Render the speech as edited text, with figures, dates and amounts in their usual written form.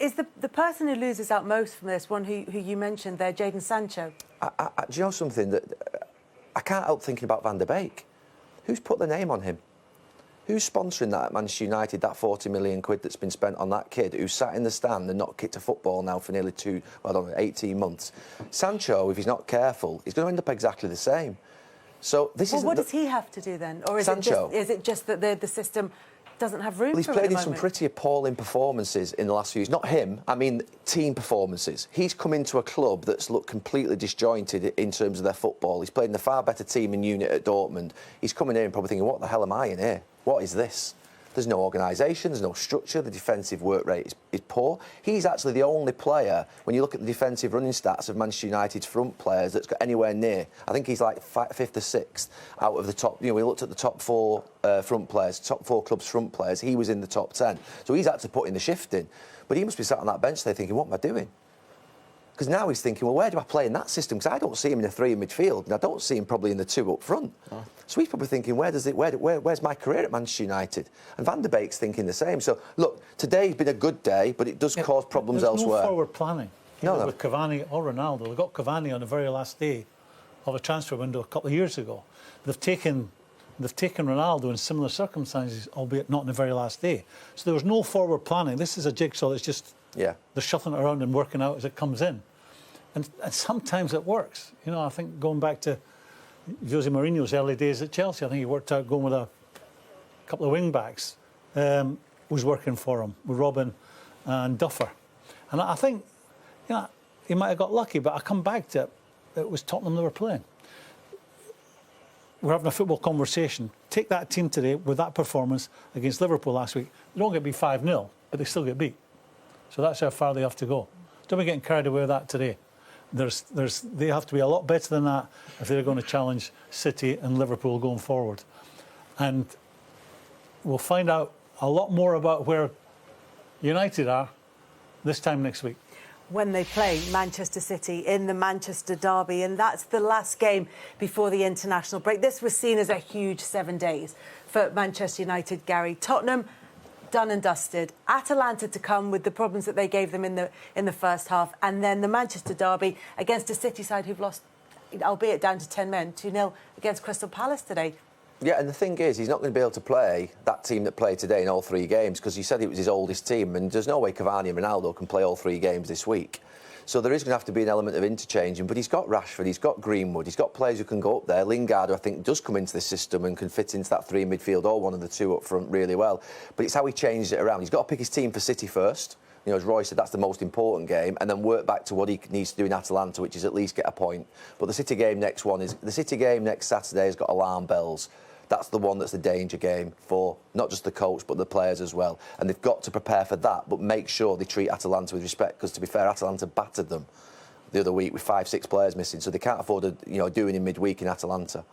Is the person who loses out most from this one who you mentioned there, Jadon Sancho? Do you know something? That I can't help thinking about Van der Beek. Who's put the name on him? Who's sponsoring that at Manchester United, that 40 million quid that's been spent on that kid who's sat in the stand and not kicked a football now for nearly 18 months? Sancho, if he's not careful, he's going to end up exactly the same. So this is. Well, what does he have to do then? Or is it just that the system doesn't have room for it? Well, he's played in some pretty appalling performances in the last few years. Not him, I mean team performances. He's come into a club that's looked completely disjointed in terms of their football. He's played in a far better team in unit at Dortmund. He's coming in and probably thinking, what the hell am I in here? What is this? There's no organisation, there's no structure, the defensive work rate is poor. He's actually the only player, when you look at the defensive running stats of Manchester United's front players, that's got anywhere near. I think he's like 5th or 6th out of the top. You know, we looked at the top 4 front players, top 4 clubs' front players. He was in the top 10. So he's actually putting the shift in. But he must be sat on that bench there thinking, what am I doing? Because now he's thinking, well, where do I play in that system? Because I don't see him in the 3 in midfield, and I don't see him probably in the 2 up front. Oh. So he's probably thinking, where's my career at Manchester United? And Van der Beek's thinking the same. So, look, today's been a good day, but it does cause problems elsewhere. There's no forward planning. No. With Cavani or Ronaldo. They got Cavani on the very last day of a transfer window a couple of years ago. They've taken Ronaldo in similar circumstances, albeit not on the very last day. So there was no forward planning. This is a jigsaw that's just they're shuffling it around and working out as it comes in. And sometimes it works. You know, I think going back to Jose Mourinho's early days at Chelsea, I think he worked out going with a couple of wing-backs was working for him, with Robin and Duffer. And I think, you know, he might have got lucky, but I come back to it was Tottenham they were playing. We're having a football conversation. Take that team today with that performance against Liverpool last week. They don't get beat 5-0, but they still get beat. So that's how far they have to go. Don't be getting carried away with that today. They have to be a lot better than that if they're going to challenge City and Liverpool going forward. And we'll find out a lot more about where United are this time next week. When they play Manchester City in the Manchester derby, and that's the last game before the international break. This was seen as a huge 7 days for Manchester United, Gary. Tottenham done and dusted. Atalanta to come with the problems that they gave them in the first half, and then the Manchester derby against a City side who've lost, albeit down to 10 men, 2-0 against Crystal Palace today. Yeah, and the thing is, he's not going to be able to play that team that played today in all 3 games because he said it was his oldest team, and there's no way Cavani and Ronaldo can play all 3 games this week. So there is going to have to be an element of interchanging, but he's got Rashford, he's got Greenwood, he's got players who can go up there. Lingard, who I think does come into the system and can fit into that 3 midfield or one of the 2 up front really well. But it's how he changes it around. He's got to pick his team for City first. You know, as Roy said, that's the most important game, and then work back to what he needs to do in Atalanta, which is at least get a point. But the City game next Saturday has got alarm bells. That's the one that's the danger game for not just the coach but the players as well. And they've got to prepare for that, but make sure they treat Atalanta with respect, because to be fair, Atalanta battered them the other week with 5-6 players missing, so they can't afford doing in midweek in Atalanta.